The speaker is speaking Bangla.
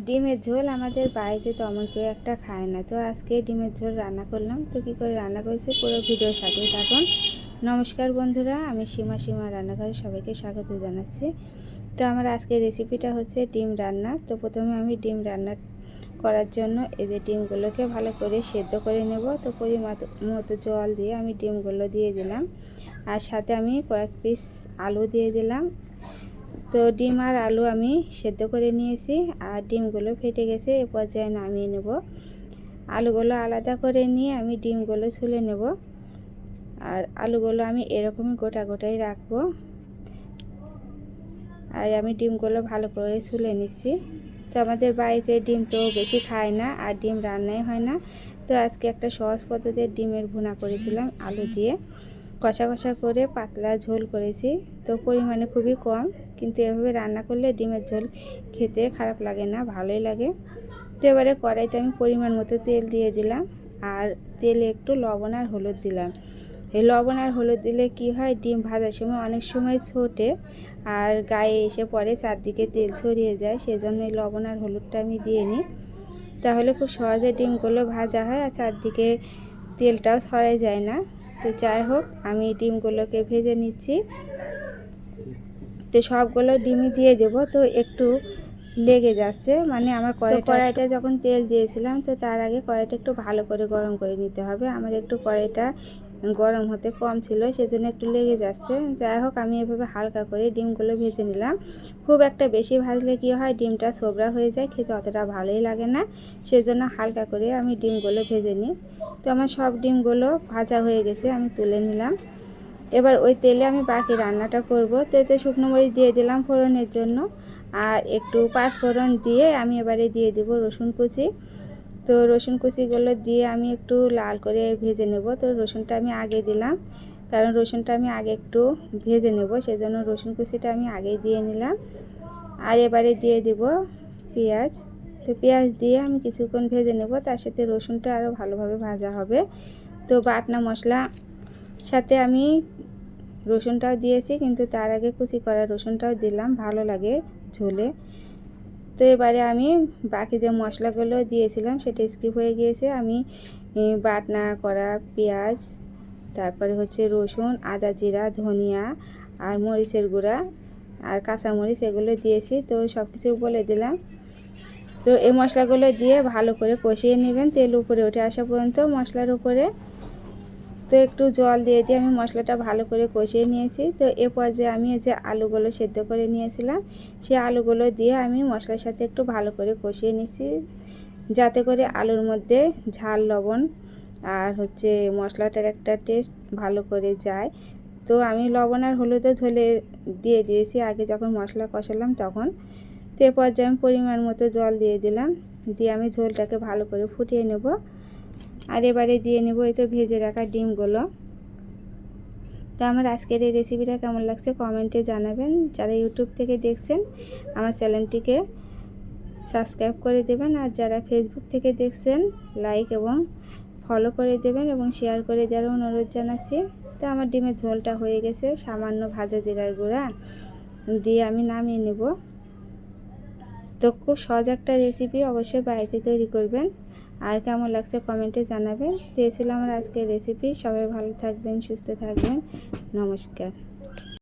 ডিমের ঝোল আমাদের বাড়িতে তেমন কেউ একটা খায় না। তো আজকে ডিমের ঝোল রান্না করলাম। তো কী করে রান্না করেছি পুরো ভিডিওর সাথেই থাকুন। নমস্কার বন্ধুরা, আমি সীমা রান্নাঘরে সবাইকে স্বাগত জানাচ্ছি। তো আমার আজকের রেসিপিটা হচ্ছে ডিম রান্না। তো প্রথমে আমি ডিম রান্না করার জন্য এদের ডিমগুলোকে ভালো করে সেদ্ধ করে নেব। তো পরিমাণ মতো জল দিয়ে আমি ডিমগুলো দিয়ে দিলাম, আর সাথে আমি কয়েক পিস আলু দিয়ে দিলাম। তো ডিম আর আলু আমি সেদ্ধ করে নিয়েছি, আর ডিমগুলো ফেটে গেছে। এ পর্যায়ে নামিয়ে নেব। আলুগুলো আলাদা করে নিয়ে আমি ডিমগুলো ছুলে নেব, আর আলুগুলো আমি এরকমই গোটা গোটাই রাখবো। আর আমি ডিমগুলো ভালো করে ছুলে নিচ্ছি। তো আমাদের বাড়িতে ডিম তো বেশি খায় না, আর ডিম রান্নাই হয় না। তো আজকে একটা সহজ পদ্ধতিতে ডিমের ভুনা করেছিলাম আলু দিয়ে। কষা কষা করে পাতলা ঝোল করেছি। তো পরিমাণে খুবই কম, কিন্তু এভাবে রান্না করলে ডিমের ঝোল খেতে খারাপ লাগে না, ভালোই লাগে। তো এবারে কড়াইতে আমি পরিমাণ মতো তেল দিয়ে দিলাম, আর তেলে একটু লবণ আর হলুদ দিলাম। এই লবণ আর হলুদ দিলে কি হয়, ডিম ভাজার সময় অনেক সময় ছোটে আর গায়ে এসে পড়ে, চারদিকে তেল ছড়িয়ে যায়। সেজন্য এই লবণ আর হলুদটা আমি দিয়ে নিই, তাহলে খুব সহজে ডিমগুলো ভাজা হয় আর চারদিকে তেলটাও ছড়াই যায় না। তো যাই হোক, আমি ডিমগুলোকে ভেজে নিচ্ছি। তো সবগুলো ডিমই দিয়ে দেব। তো একটু লেগে যাচ্ছে, মানে আমার কড়াইটা যখন তেল দিয়েছিলাম, তো তার আগে কড়াইটা একটু ভালো করে গরম করে নিতে হবে। আমার একটু কড়াইটা গরম হতে কম ছিল, সেজন্য একটু লেগে যাচ্ছে। যাই হোক, আমি এভাবে হালকা করে ডিমগুলো ভেজে নিলাম। খুব একটা বেশি ভাজলে কি হয়, ডিমটা ছোবড়া হয়ে যায়, খেতে অতটা ভালোই লাগে না। সেজন্য হালকা করে আমি ডিমগুলো ভেজে নিই। তো আমার সব ডিমগুলো ভাজা হয়ে গেছে, আমি তুলে নিলাম। এবার ওই তেলে আমি বাকি রান্নাটা করব। তো এতে শুকনো মরিচ দিয়ে দিলাম ফোড়নের জন্য, আর একটু পাঁচ ফোড়ন দিয়ে আমি এবারে দিয়ে দেব রসুন কুচি। তো রসুন কুচিগুলো দিয়ে আমি একটু লাল করে ভেজে নেব। তো রসুনটা আমি আগে দিলাম, কারণ রসুনটা আমি আগে একটু ভেজে নেব, সেজন্য রসুন কুচিটা আমি আগেই দিয়ে নিলাম। আর এবারে দিয়ে দেব পেঁয়াজ। তো পেঁয়াজ দিয়ে আমি কিছুক্ষণ ভেজে নেব, তার সাথে রসুনটা আরও ভালোভাবে ভাজা হবে। তো বাটনা মশলা সাথে আমি রসুনটাও দিয়েছি, কিন্তু তার আগে কুচি করা রসুনটাও দিলাম, ভালো লাগে ঝোলে। তো এবারে আমি বাকি যে মশলাগুলো দিয়েছিলাম সেটা স্কিপ হয়ে গিয়েছে। আমি বাটনা করা পেঁয়াজ, তারপরে হচ্ছে রসুন, আদা, জিরা, ধনিয়া আর মরিচের গুঁড়া আর কাঁচামরিচ, এগুলো দিয়েছি। তো সব কিছু বলে দিলাম। তো এই মশলাগুলো দিয়ে ভালো করে কষিয়ে নেবেন, তেল উপরে উঠে আসা পর্যন্ত মশলার উপরে। তো একটু জল দিয়ে আমি মশলাটা ভালো করে কষিয়ে নিয়েছি। তো এ পর্যায়ে আমি যে আলুগুলো সেদ্ধ করে নিয়েছিলাম, সেই আলুগুলো দিয়ে আমি মশলার সাথে একটু ভালো করে কষিয়ে নিচ্ছি, যাতে করে আলুর মধ্যে ঝাল, লবণ আর হচ্ছে মশলাটার একটা টেস্ট ভালো করে যায়। তো আমি লবণ আর হলুদও ঝোলে দিয়ে দিয়েছি আগে যখন মশলা কষালাম তখন। তো এ পর্যায়ে আমি পরিমাণ মতো জল দিয়ে দিলাম, দিয়ে আমি ঝোলটাকে ভালো করে ফুটিয়ে নেব। আর এবারে দিয়ে নেব এই তো ভেজে রাখা ডিমগুলো। তো আমার আজকের এই রেসিপিটা কেমন লাগছে কমেন্টে জানাবেন। যারা ইউটিউব থেকে দেখছেন আমার চ্যানেলটিকে সাবস্ক্রাইব করে দেবেন, আর যারা ফেসবুক থেকে দেখছেন লাইক এবং ফলো করে দেবেন এবং শেয়ার করে দেওয়ার অনুরোধ জানাচ্ছি। তো আমার ডিমের ঝোলটা হয়ে গেছে, সামান্য ভাজা জিরার গুঁড়া দিয়ে আমি নামিয়ে নেব। তো খুব সহজ একটা রেসিপি, অবশ্যই বাড়িতে তৈরি করবেন। আর কেমন লাগছে কমেন্টে জানাবেন। তো এই ছিল আমার আজকের রেসিপি। সবাই ভালো থাকবেন, সুস্থ থাকবেন। নমস্কার।